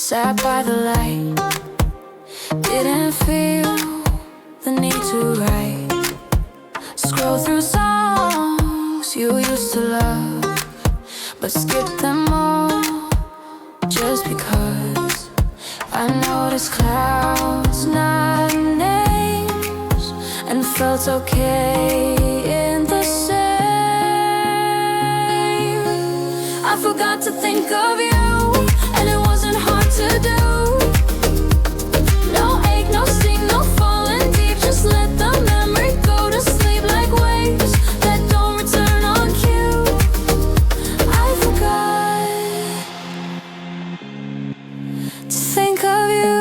Sat by the light, didn't feel the need to write. Scroll through songs you used to love, but skip them all just because. I noticed clouds, not names, and felt okay in the same. I forgot to think of you, and it wasn't hard to do. No ache, no sting, no falling deep. Just let the memory go to sleep like waves that don't return on cue. I forgot to think of you.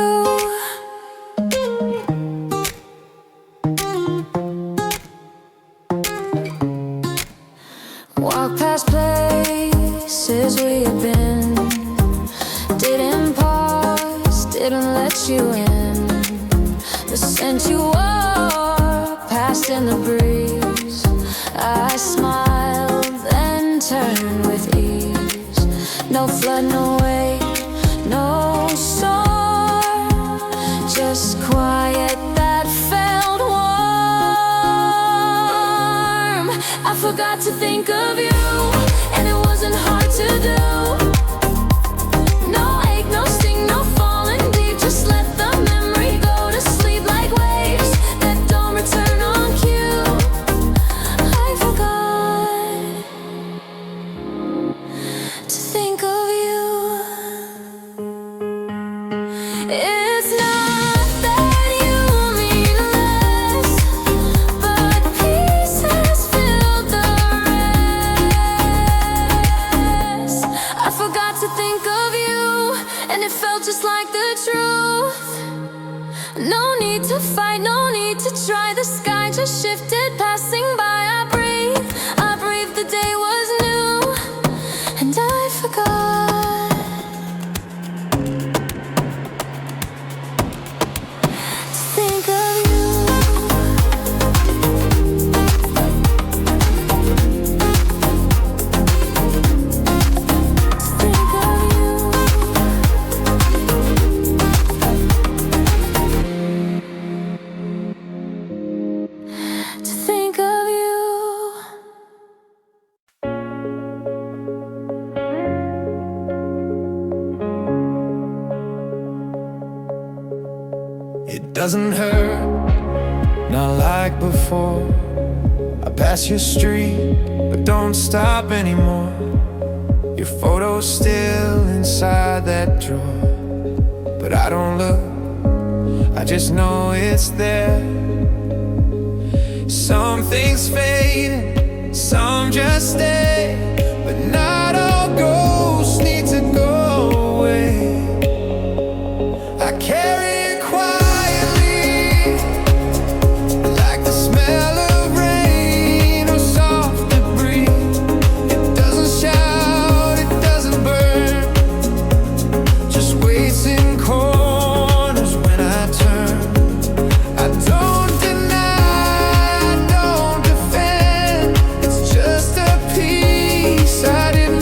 Walk past places we have been. Didn't pause, didn't let you in. The scent you wore passed in the breeze. I smiled, then turned with ease. No flood, no wave, no storm, just quiet that felt warm. I forgot to think of you, and it wasn't hard to do. No ache, no sting, no falling deep. Just let the memory go to sleep like waves that don't return on cue. I forgot to think of you. It's not that you mean less, but pieces fill the rest. I forgot to think of you, and it felt just like the truth. No need to fight, no need to try. The sky just shifted, passing by. I breathed, the day was new, and I forgot to think of you. To think of you. To think of you. It doesn't hurt, not like before. I pass your street, but don't stop anymore. Your photo's still inside that drawer, but I don't look, I just know it's there. Some things fade, some just stay, but not all ghosts need to go away. I carry it quietly, like the smell of rain or soft debris. It doesn't shout, it doesn't burn, just waits in corners when I turn. I don't deny, I don't defend, it's just a piece I didn't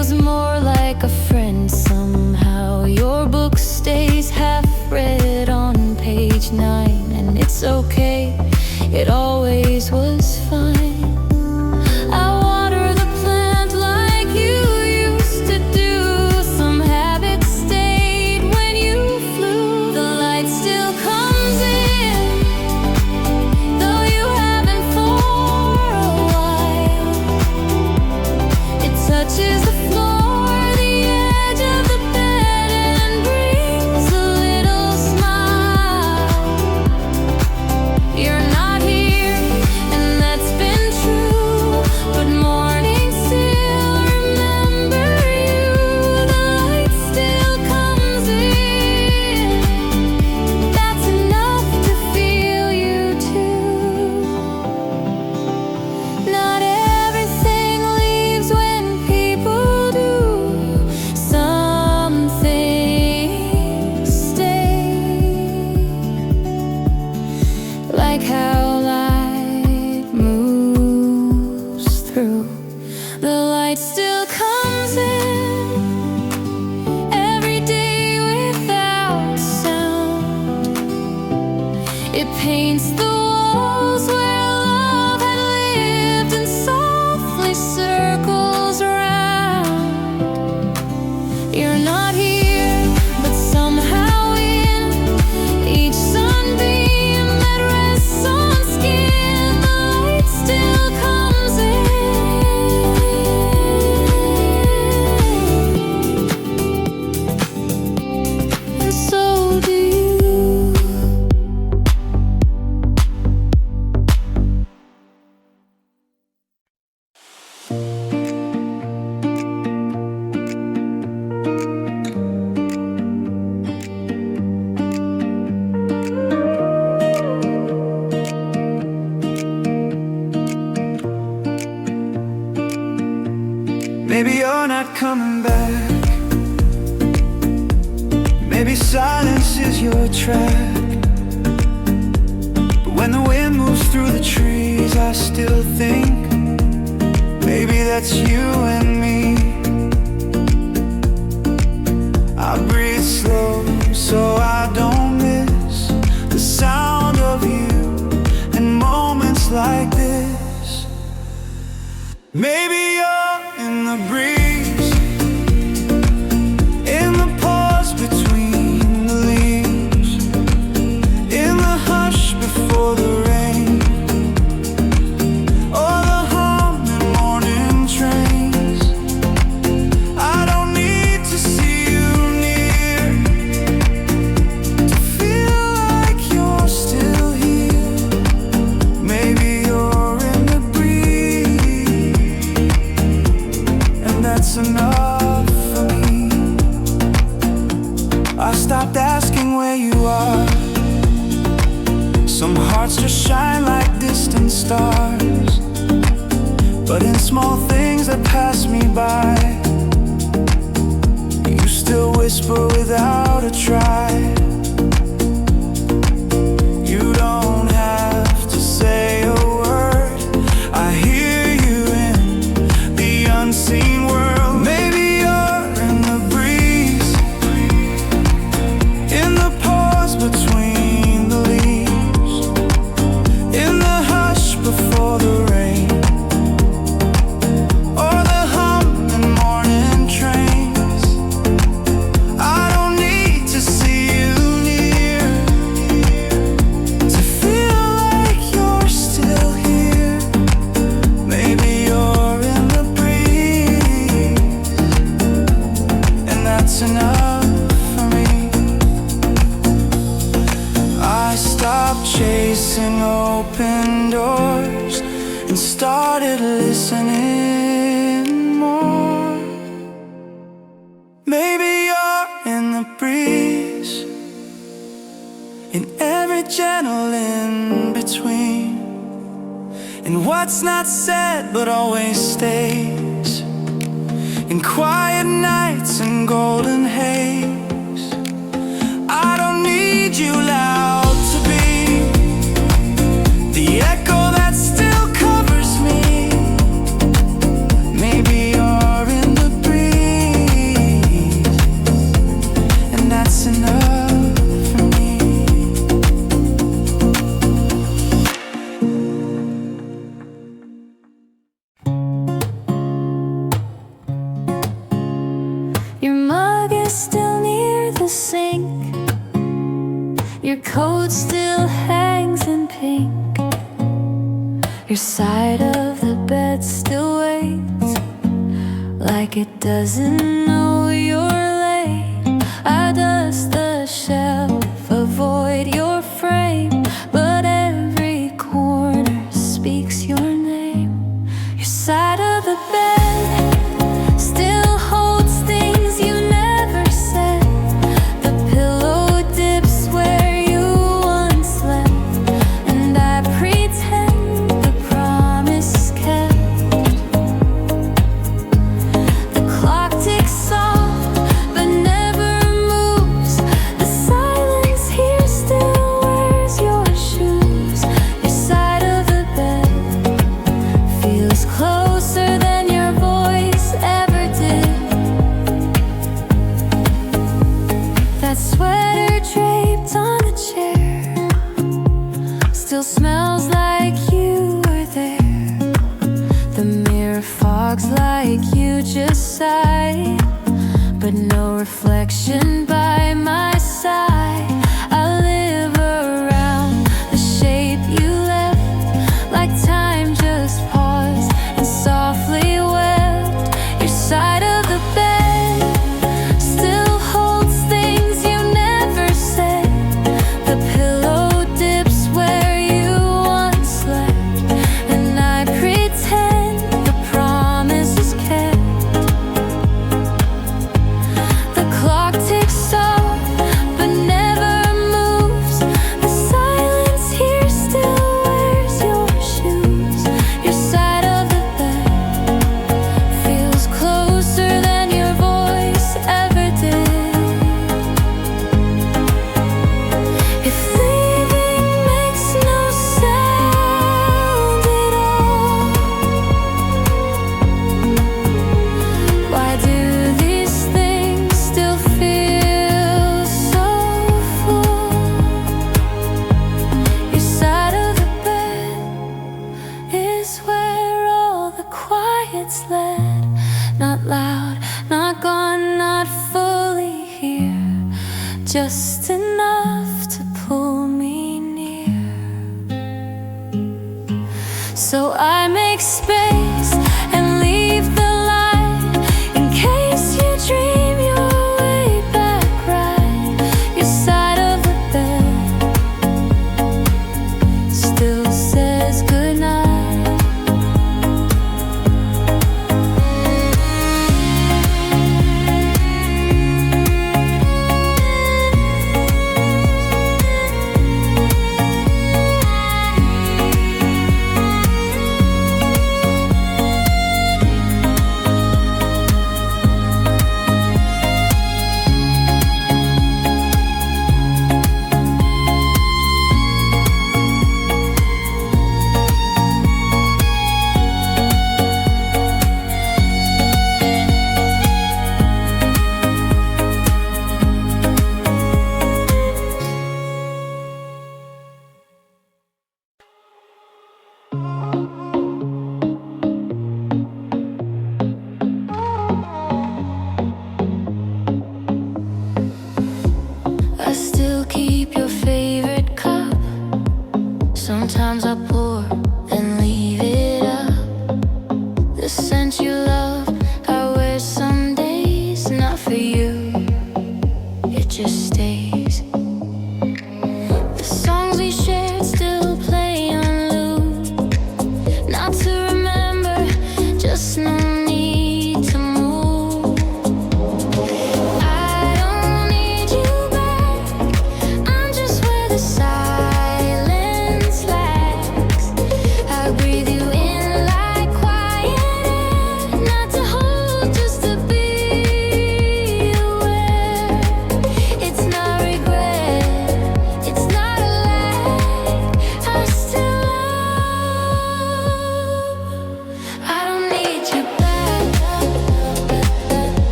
feels more like a friend somehow. Your book stays half read on page 9, and it's okay, it always was fine. I water the plant like you used to do. Some habits stayed when you flew. The light still comes in, though you haven't for a while. It touches the floor, the edge of the bed, and brings a little smile. You're not here, and that's been true, but morning still remember you. The light still comes in, that's enough to feel you too. Not everything leaves when people do. Some things stay, like how light moves through. The light still comes in every day without sound. It paints the walls where love had lived and softly circles around. You're not here, but somehow in each sunbeam that rests on skin, the light still comes in, and so do you. Maybe you're not coming back. Maybe silence is your track. But when the wind moves through the trees, I still think maybe that's you and me. I breathe slow so I don't miss the sound of you and moments like this. Maybe you're in the breeze, in the pause between the leaves, in the hush before the rain, or the hum in morning trains. I don't need to see you near to feel like you're still here. Maybe you're in the breeze, and that's enough for me. I stopped asking where you are. Some hearts just shine like distant stars, but in small things that pass me by, you still whisper without a try. You don't have to say a word, I hear you in the unseen world. Maybe you're in the breeze, in the pause between the leaves, in the hush before the rain, or the hum in morning trains. I don't need to see you near to feel like you're still here. Maybe you're in the breeze, and that's enough for me. I stopped chasing open doors and started listening more. Maybe you're in the breeze, in every gentle in between, and what's not said but always stays, in quiet nights and golden haze. I don't need you loud to be the echo that still covers me. Maybe you're in the breeze, still near the sink. Your coat still hangs in pink. Your side of the bed still waits like it doesn't know you're late. I dust the shelf, avoid your frame, but every corner speaks your name. Your side of the bed still holds things you never said. The pillow dips where you once left, and I pretend the promise is kept. The clock ticks soft but never moves. The silence here still wears your shoes. Your side of the bed feels closer than your voice ever did. That sweater draped on a chair still smells like you were there. The mirror fogs like you just sighed, but no reflection by my side. I live around the shape you left, like time just paused and softly wept. Your side of the bed still holds things you never said. The pillow dips where you once slept, and I pretend the promise is kept. The clock ticks soft but never moves. The silence here still wears your shoes. Your side of the bed feels closer than your voice ever did. If leaving makes no sound at all, why do these things still feel so full? Your side of the bed is where all the quiet's led. Not loud, not gone, not fully here, just enough to pull me near. So I make space and leave the light in case you dream your way back right. Your side of the bed still says goodnight.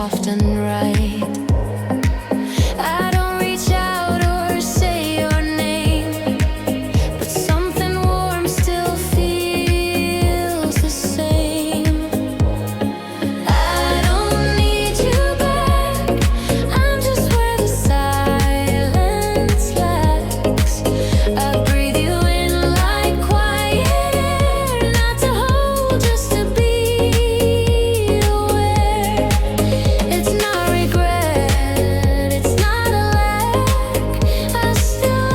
soft and right. I don't reach out or say your name, but something warm still feels the same. I don't need you back, I'm just where the silence lacks. I breathe you in like quiet air, not to hold, just to be aware. It's not regret, it's not a lack, I still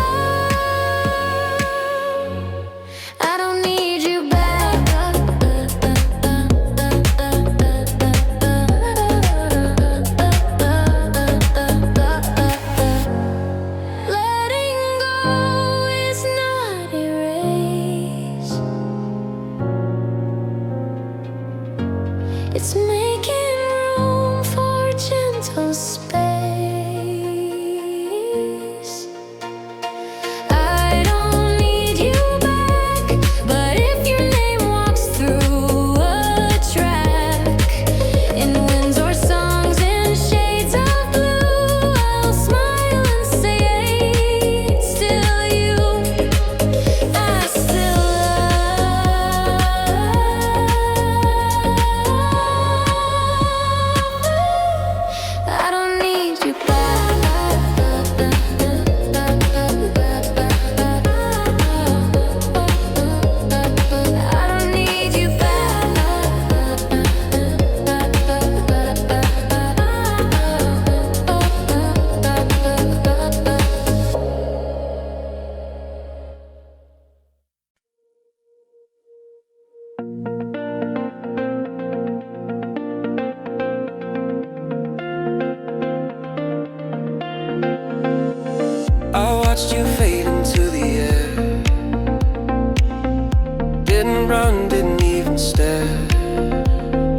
love. I don't need you back. Letting go is not erase. It's making room for gentle space. I don't need you back, but if your name walks through a track, in winds or songs in shades of blue, I'll smile and say it's still you. I still love. I don't need you back. I don't need you I watched you fade into the air. Didn't run, didn't even stare.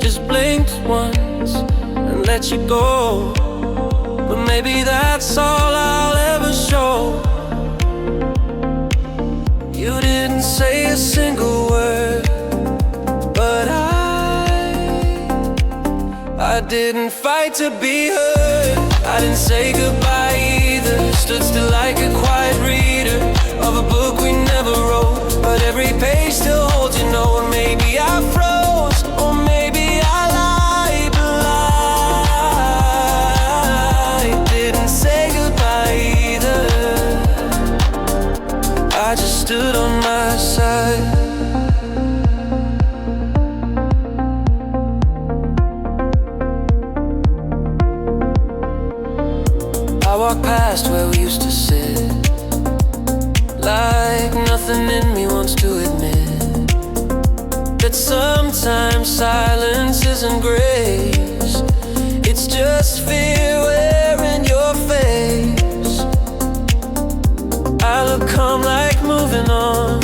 Just blinked once and let you go. But maybe that's all I'll ever show. You didn't say a single word, but I didn't fight to be heard. I didn't say goodbye either. Stood still like a quiet reader of a book we never wrote, but every page still holds, you know. Or maybe I froze, or maybe I lied, but I didn't say goodbye either. I just stood on my side. I walk past where we used to sit, like nothing in me wants to admit that sometimes silence isn't grace. It's just fear wearing your face. I look calm like moving on,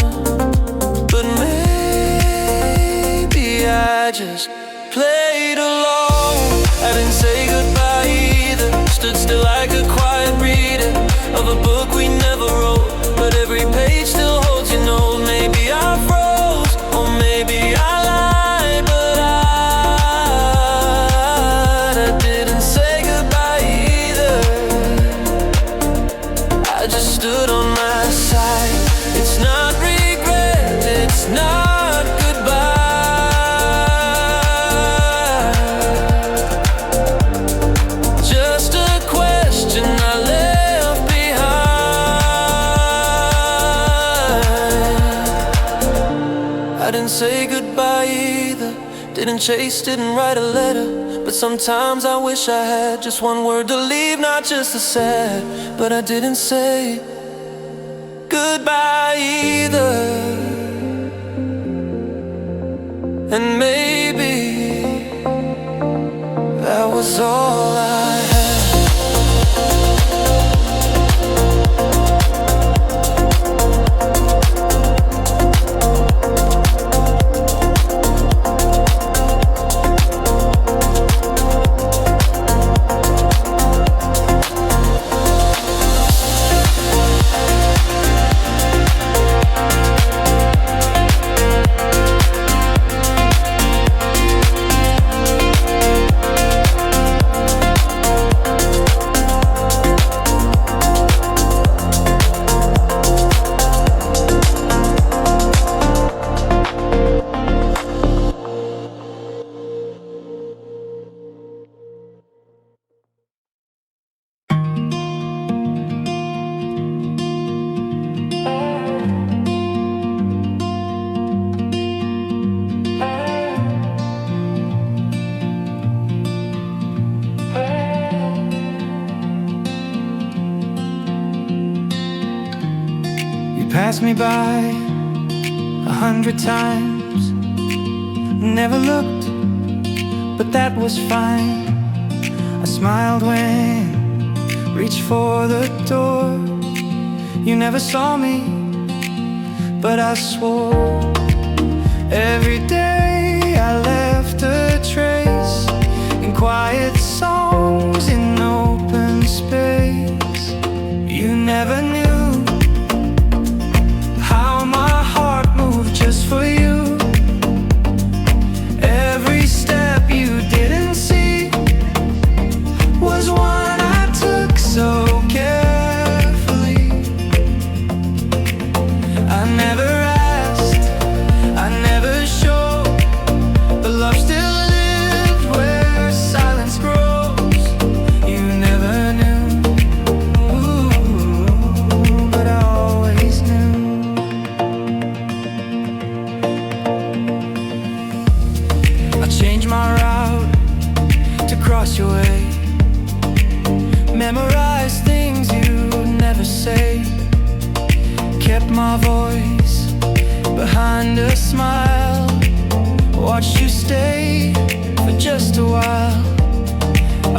but maybe I just played along. I didn't say goodbye either. Stood still like a quiet reader of a book we never wrote, but every page still holds, you know. Maybe I froze, or maybe I lied, but I didn't say goodbye either. I just stood on my side. It's not regret, it's not goodbye, just a question I left behind. I didn't say goodbye either. Didn't chase, didn't write a letter, but sometimes I wish I had just one word to leave, not just a sad. But I didn't say goodbye either. And maybe that was all I had. passed me by 100 times. Never looked, but that was fine. I smiled when reached for the door. You never saw me, but I swore every day I left a trace in quiet songs in open space. You never knew how my heart moved just for you. Every step you didn't see was one I took so carefully. I never asked, I never showed, but love still lived where silence grows. You never knew, but I always knew. I changed my route to cross your way. Memorize things you never say. Kept my voice behind a smile. Watched you stay for just a while.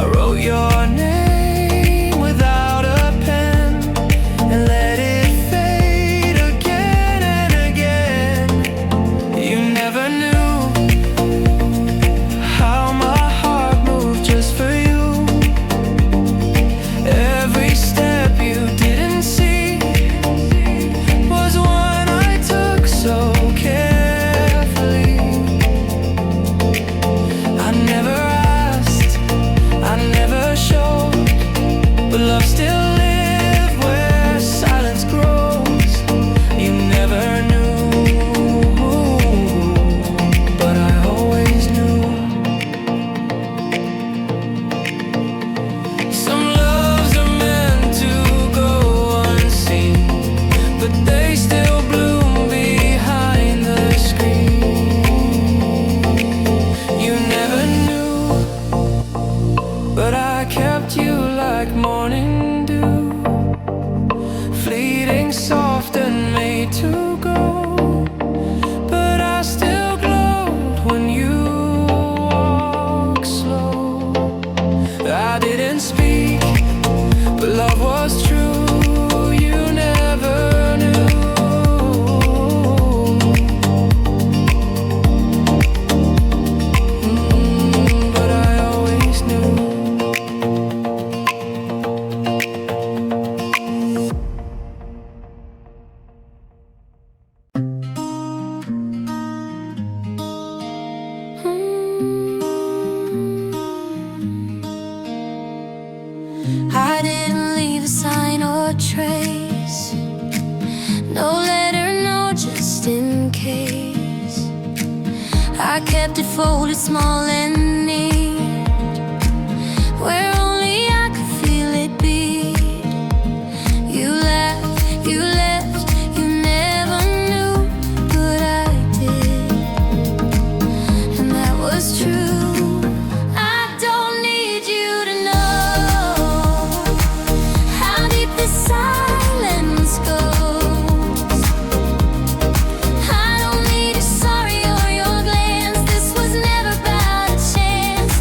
I wrote your name without a pen and let it fade again and again. You never knew how my heart moved just for you. Every step you didn't see was one I took so carefully. I never asked, I never showed, but love still lived where silence grows. You never knew, but I always knew. Some loves are meant to go unseen, but they still bloom behind the screen. You never knew, but I kept you like morning dew, fleeting soft and made to go. But I still glowed when you walked slow. I didn't speak, but love was true. You never knew, but I always knew. I didn't leave a sign or trace. No letter, no, just in case. I kept it folded small and neat, where only I could feel it beat. You left, you never knew, but I did, and that was true. I don't need you to know how deep this silence goes. I don't need your sorry or your glance. This was never about a chance.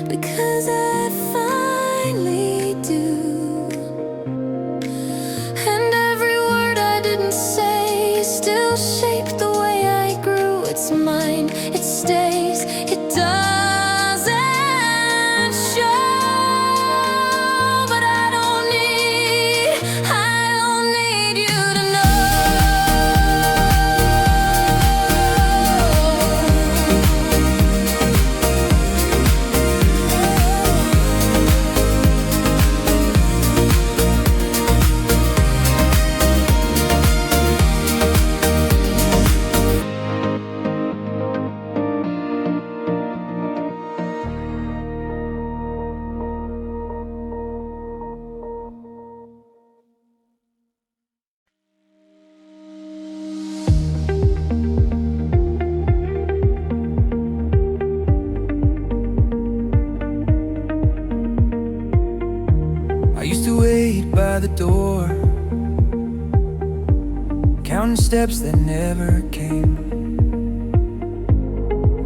because I finally do. And every word I didn't say still shaped the way I grew. It's mine, it stays, it doesn't show. But I don't need you to know. I used to wait by the door, counting steps that never came.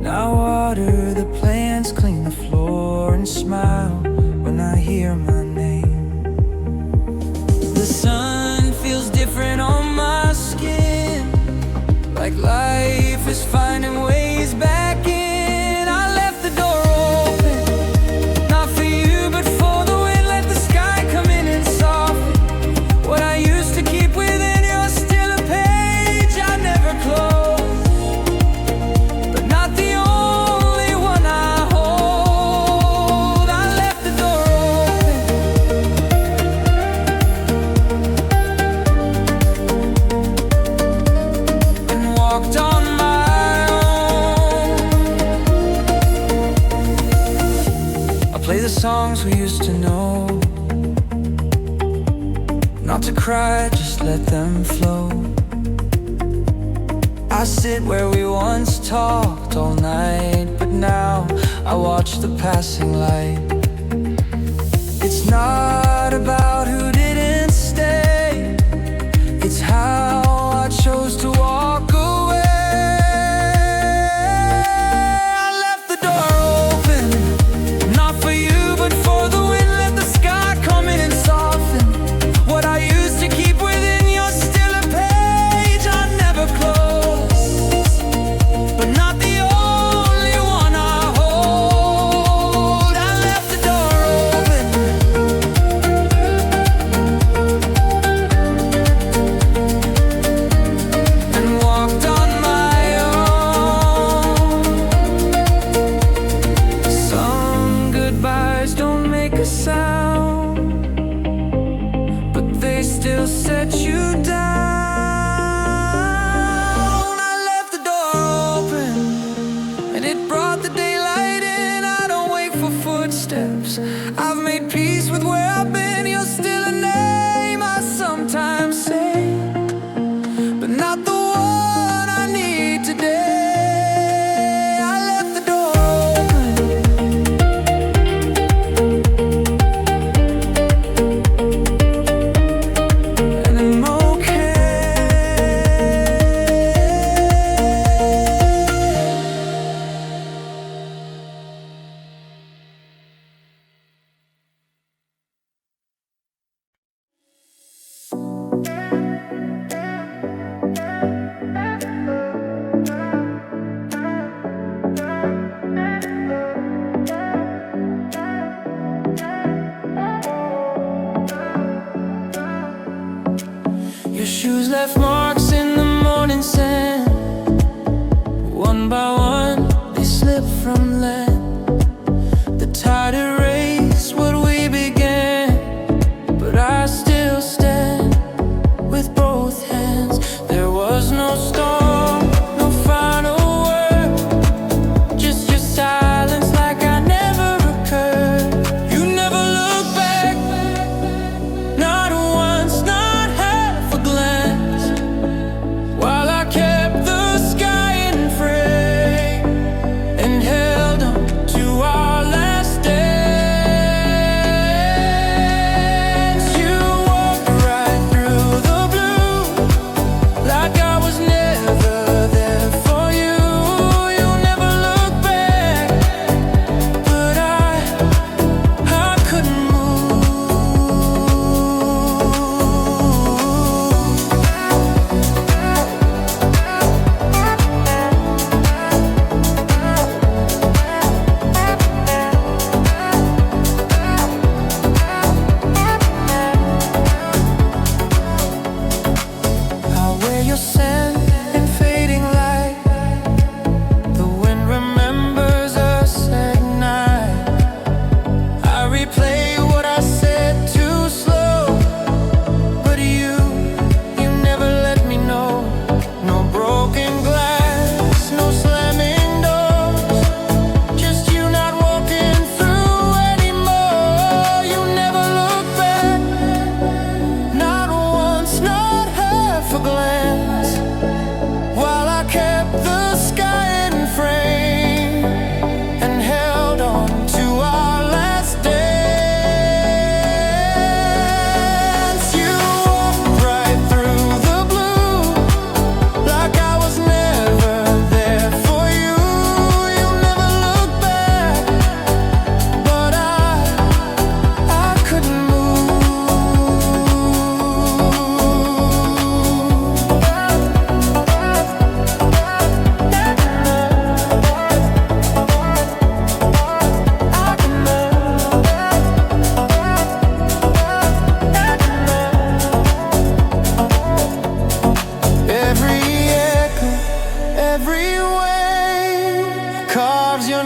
Now I water the plants, clean the floor, and smile when I hear my name. The sun feels different on my skin, like life is finding ways back in. I left the door open, not for you, but for the wind. Let the sky come in and soften what I used to keep within. You're still a page I never close, but not the only one I hold. I left the door open, and walked on my own. I play the songs we used to know, not to cry, just let them flow. I sit where we once talked all night, but now I watch the passing light. It's not about who didn't stay, it's how I chose to walk away. I left the door open, not for you, but for the wind. Let the sky come in and soften what I used to keep within. You're still a page I never close, but not the only one I hold. I left the door open, and walked on my own. Some goodbyes don't make a sound, but they still set you down. I left the door open, and it brought the daylight in. I don't wait for footsteps, I've made peace with where I've been. You're still a name I sometimes say, but not the one I need today. I left the door open, and I'm okay. Your shoes left marks in the morning sand. One by one, they slipped from land. The tide erased what we began, but I still stand with both hands. There was no storm, no final word, just your silence like I never occurred. You never look back, not once, not half a glance, while I kept the sky in frame and held on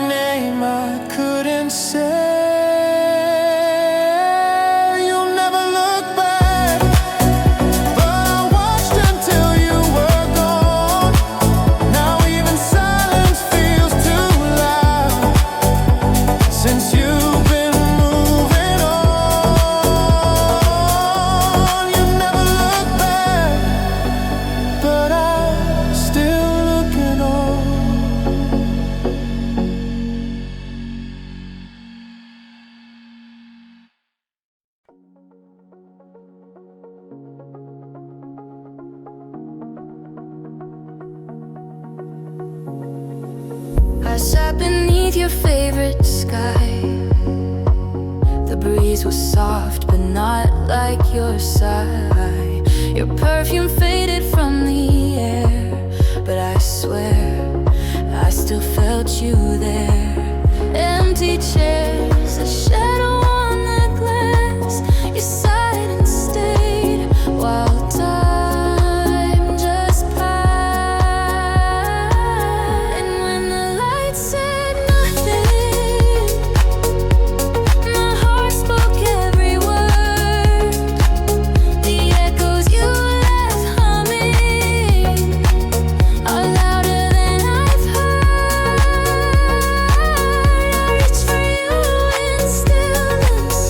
name I couldn't say. You'll never look back, but I watched until you were gone. Now even silence feels too loud since you've been moving on. You never look back, but I'm still looking on. I sat beneath your favorite sky. The breeze was soft, but not like your sigh. Your perfume faded from the air, but I swear I still felt you there. Empty chairs, a shadow on the glass. You sighed and stayed while time just passed. And when the lights said nothing, my heart spoke every word. The echoes you left humming are louder than I've heard. I reached for you in stillness,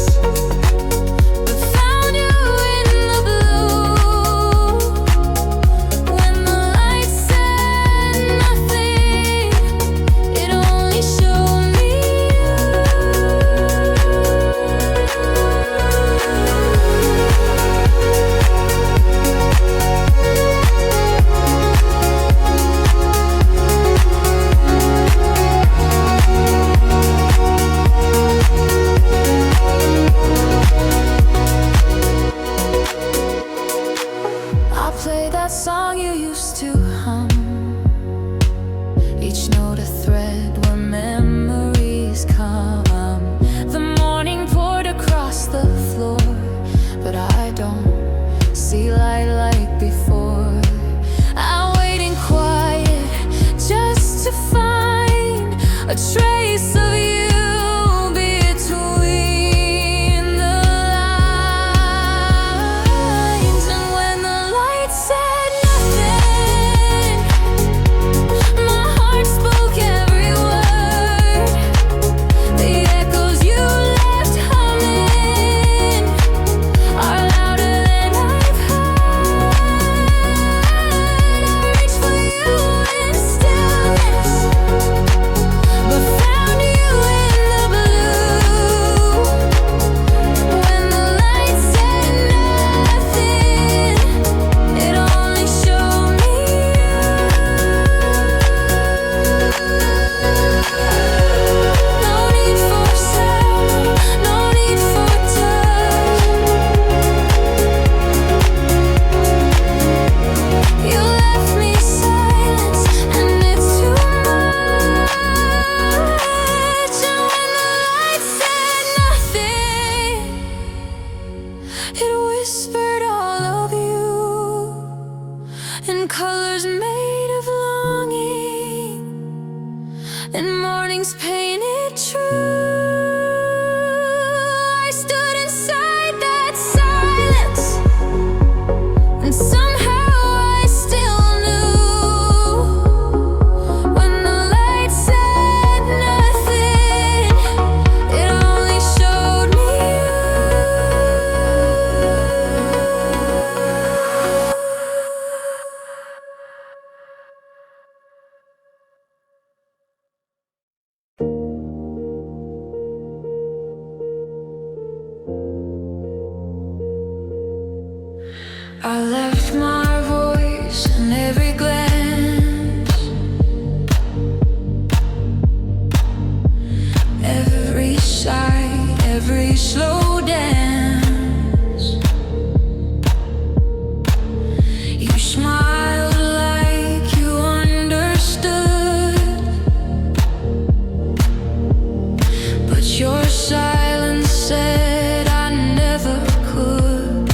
but found you in the blue. When the lights said nothing, it only showed me I'll play that song you used to hum. Each note a thread where memories come. The morning poured across the floor, but I don't see light like before. I wait in quiet just to find a trace of you between the lines. And when the lights said nothing, my heart spoke every word. The echoes you left humming are louder than I've heard. I reached for you in stillness, but found you in the blue. When the lights said nothing, it only showed me no need for sound, no need for touch. You left me silence, and it's too much. And when the lights said nothing, it whispered all of you in colors made of longing, and mornings painted true. I stood inside that silence, and somehow I still knew. When the lights said nothing, it only showed me I left my voice in every glance, every sigh, every slow dance. You smiled like you understood, but your silence said I never could.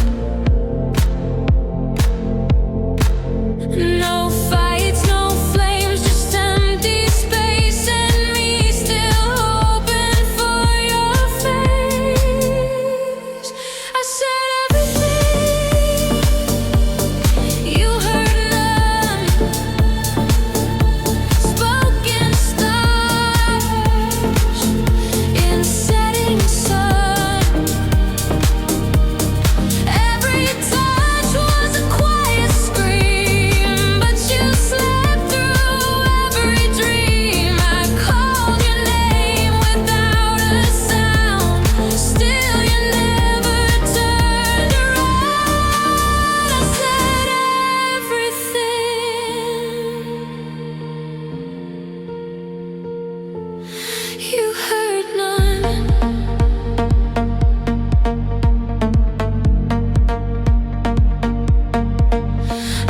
You heard none.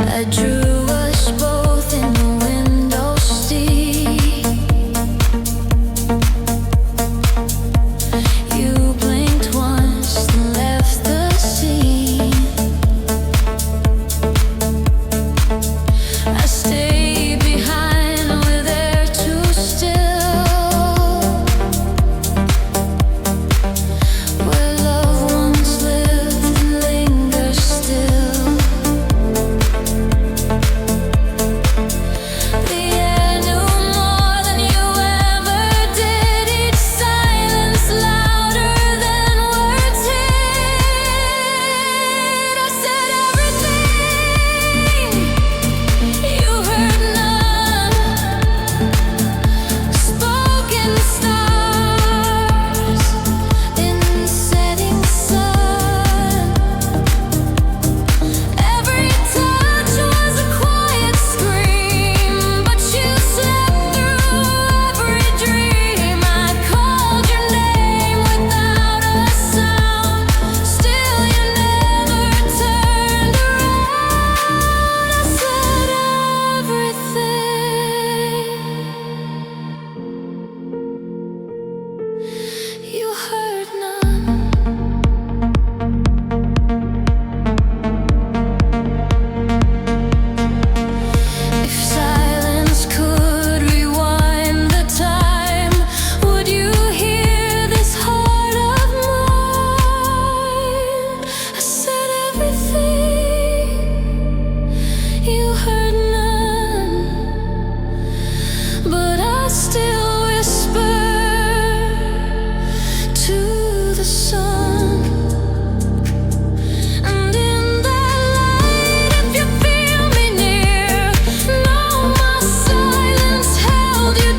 I drew us both in the window seat. You blinked once and left the scene. I stayed behind with air too still, where loved ones live and linger still. The air knew more than you ever did, each silence louder than words hid. I said everything, you heard none. Spoken stars in the setting sun. Every touch was a quiet scream, but you slept through every dream. I called your name without a sound, still you never turned around. I said everything, you heard none. If silence could rewind the time, would you hear this heart of mine? I said everything, you heard none, but I still whisper to the sun. And in that light, if you feel me near, know my silence held you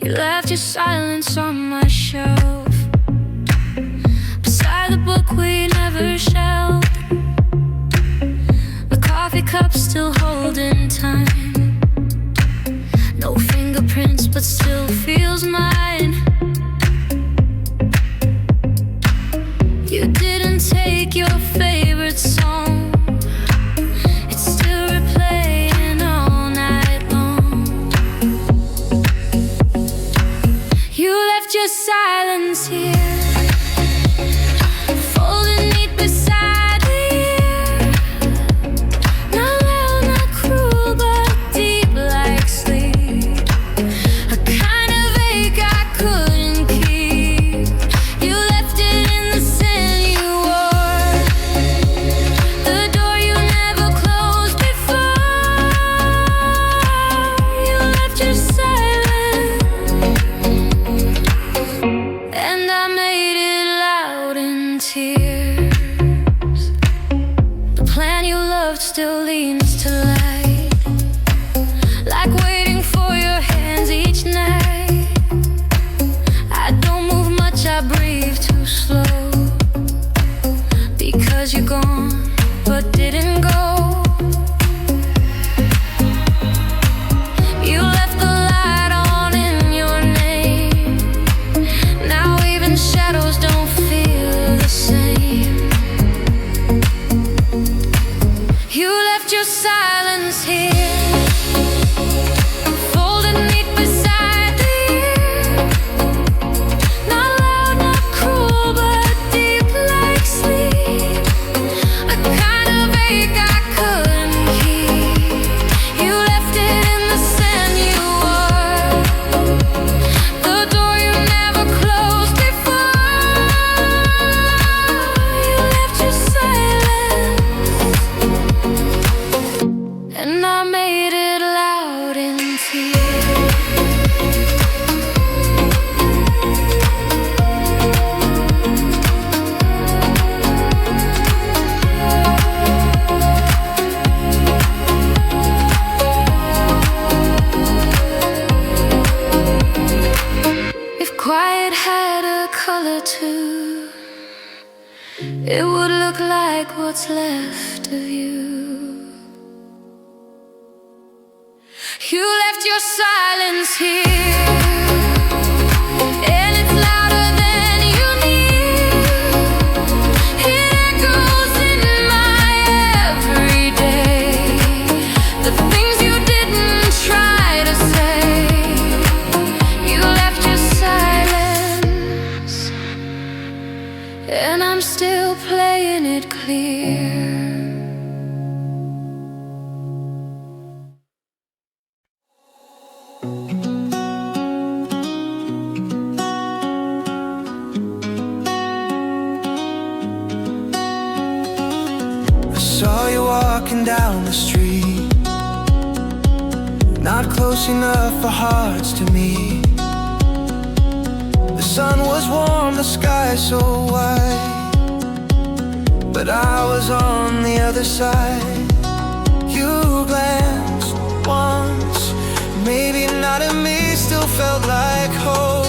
You left your silence on my shelf, beside the book we never shelved. The coffee cup still holding time, no fingerprints but still feels mine. You didn't take your favorite song, it's still replaying all night long. You left your silence here, folded neat beside the ear. Not loud, not cruel, but deep like sleep. A kind of ache I couldn't keep. You left it in the sin you wore. I made it loud in tears. If quiet had a color too, it would look like what's left of you. You left your silence here, and it's louder than you need. It echoes in my everyday. The things you didn't try to say, you left your silence, and I'm still playing it clear. Saw you walking down the street, not close enough for hearts to meet. The sun was warm, the sky so white, but I was on the other side. You glanced once, maybe not at me, still felt like hope.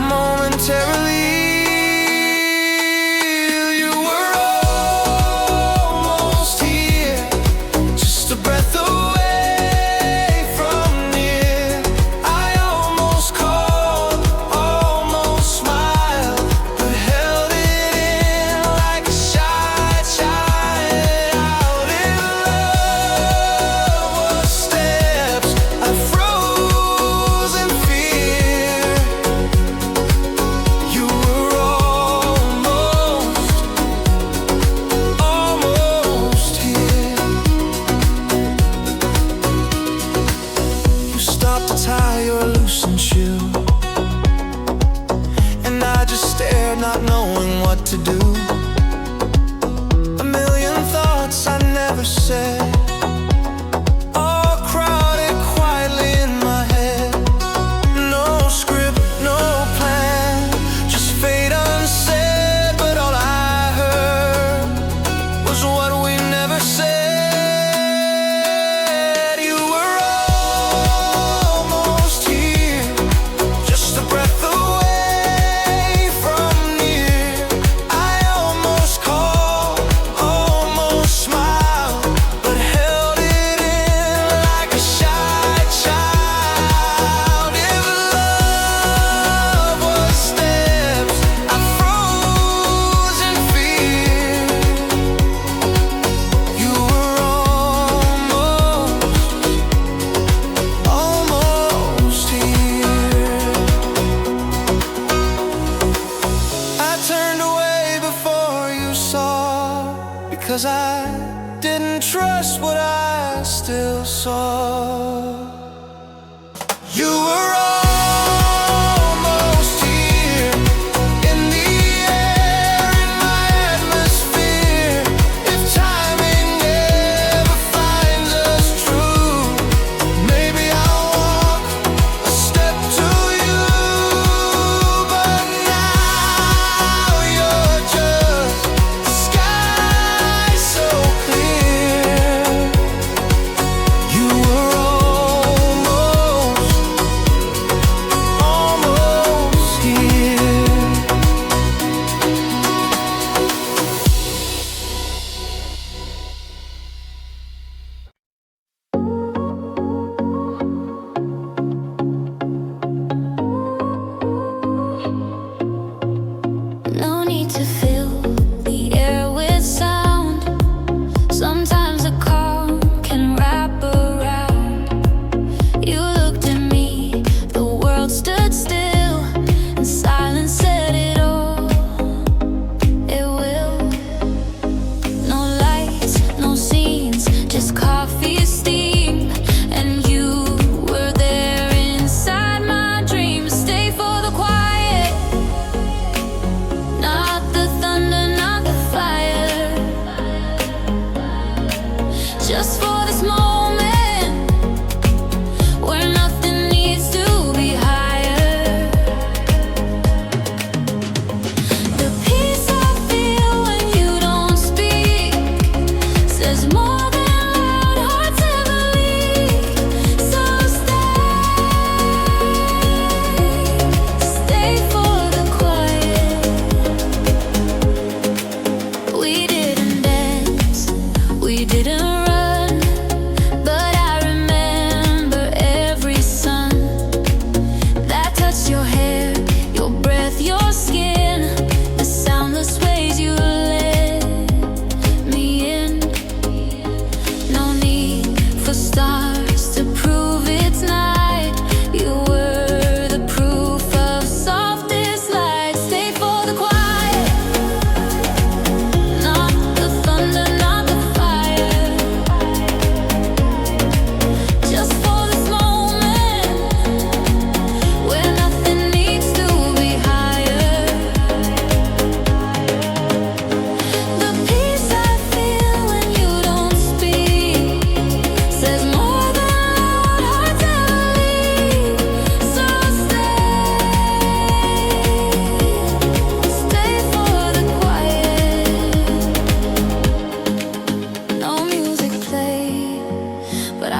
Momentarily to do. A million thoughts I never said, all crowded quietly in my head. No script, no plan, just fate unsaid. But all I heard was what we never said. You were almost here, just a breath away. Cause I didn't trust what I still saw. You were almost here, in the air, in my atmosphere. If timing never finds us true, maybe I'll walk a step to you. But now you're just the sky so clear. You were almost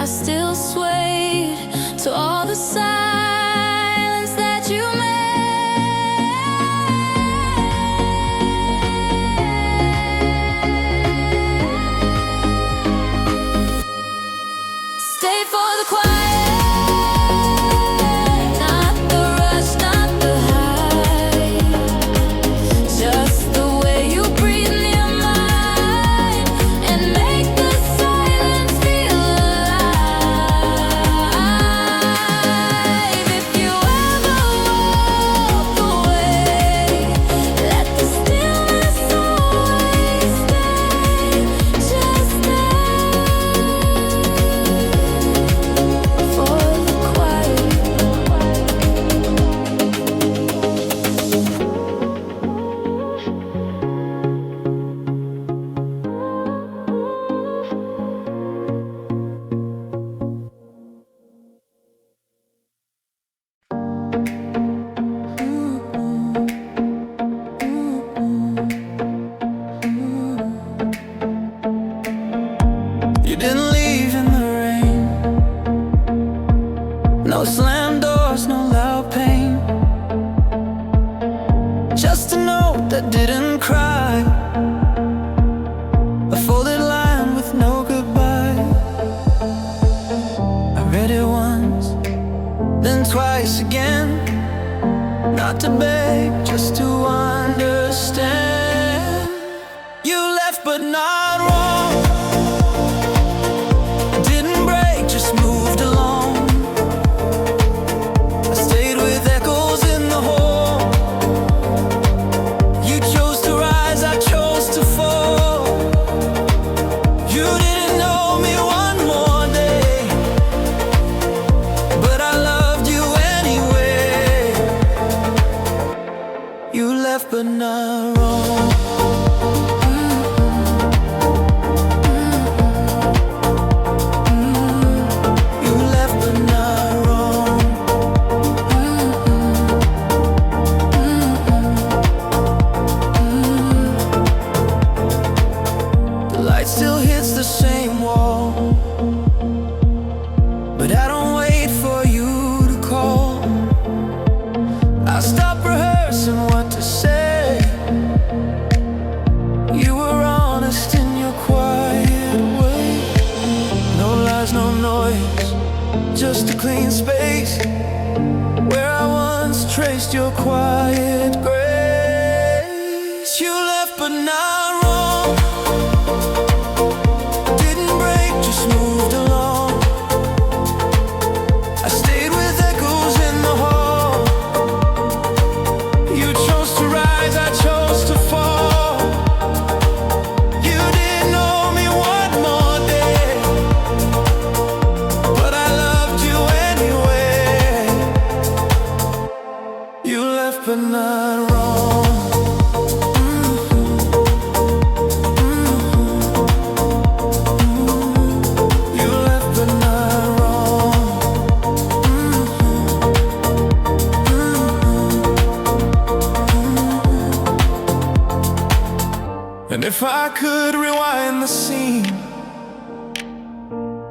I still swayed to all the silence that you made. Stay for the quiet, not the rush, not the high. Just the way you breathe in your mind and make the silence feel alive. If you ever walk away, let the stillness always stay. Just stay for the quiet. You didn't leave in the rain. No slam doors, no loud pain. Just a note that didn't cry. A folded line with no goodbye. I read it once, then twice again. Not to beg, just to understand. You left but not wrong. Didn't break, just moved along. I stayed with echoes in the hall. You chose to rise, I chose to fall. You didn't know me one more day, but I loved you anyway. You left but not wrong. You left but not wrong. The light still hits the same wall, but I don't wait for you to call. I stop rehearsing what to say. You were honest in your quiet way. No lies, no noise, just a clean space where I once traced your quiet grace. You left but not wrong. Didn't break, just moved along. I stayed with echoes in the hall. You chose to rise, I chose to fall. You didn't know me one more day, but I loved you anyway. You left but not wrong. You left but not wrong. And if I could rewind the scene,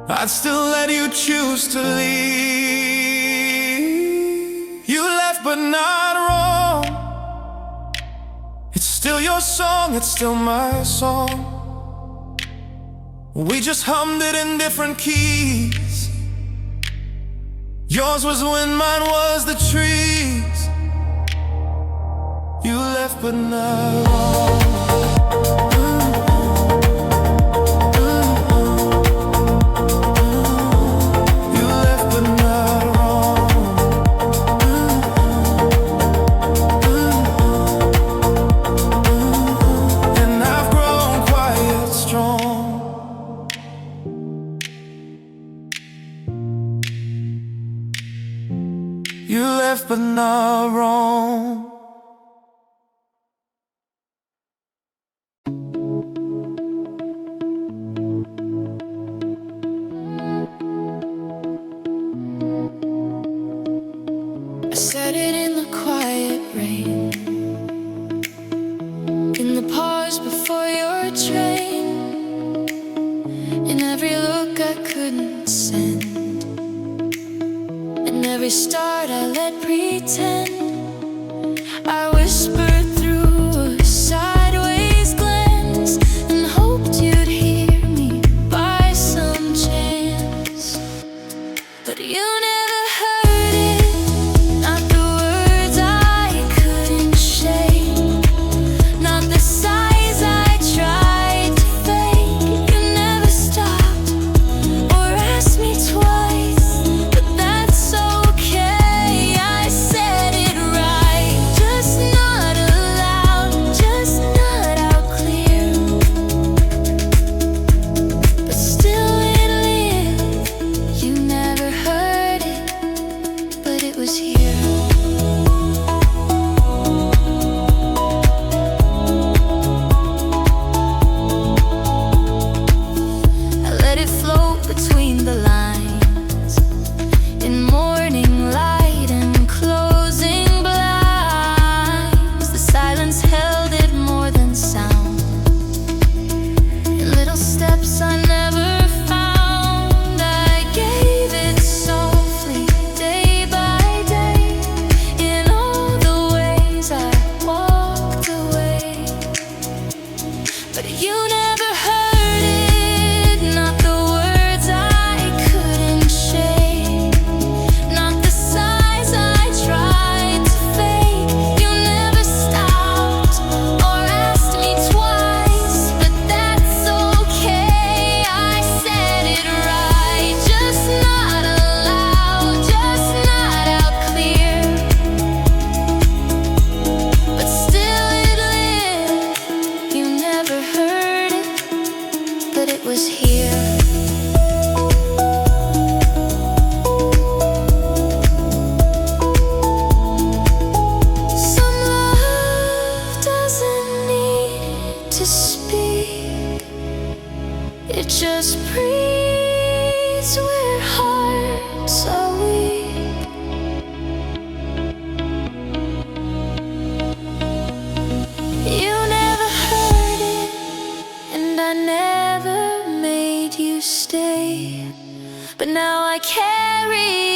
I'd still let you choose to leave. You left but not wrong. It's still your song, it's still my song. We just hummed it in different keys. Yours was wind, mine was the trees. You left but not wrong. You left but not wrong. And I've grown quiet, strong. You left but not wrong. I said it in the quiet rain, in the pause before your train, in every look I couldn't send. every start I let pretend. I whispered through a sideways glance and hoped you'd hear me by some chance. But you never heard it, not the words I couldn't shake, not the sighs I tried to fake. You never stopped or asked me twice, but that's okay. I said it right, just not aloud, just not out clear. But still it lived. You never heard it, but it was here. I let it float between the lines in morning light and closing blinds. The silence held it more than sound. In little steps I never found, I gave it softly, day by day, in all the ways I walked away. But you never heard it, not the words I couldn't shake, not the sighs I tried to fake. You never stopped or asked me twice, but that's okay. I said it right, just not aloud, just not out clear. But still it lived. You never heard it, but it was here. Some love doesn't need to speak, it just breathes where hearts are weak. You never heard it, and I never made you stay. But now I carry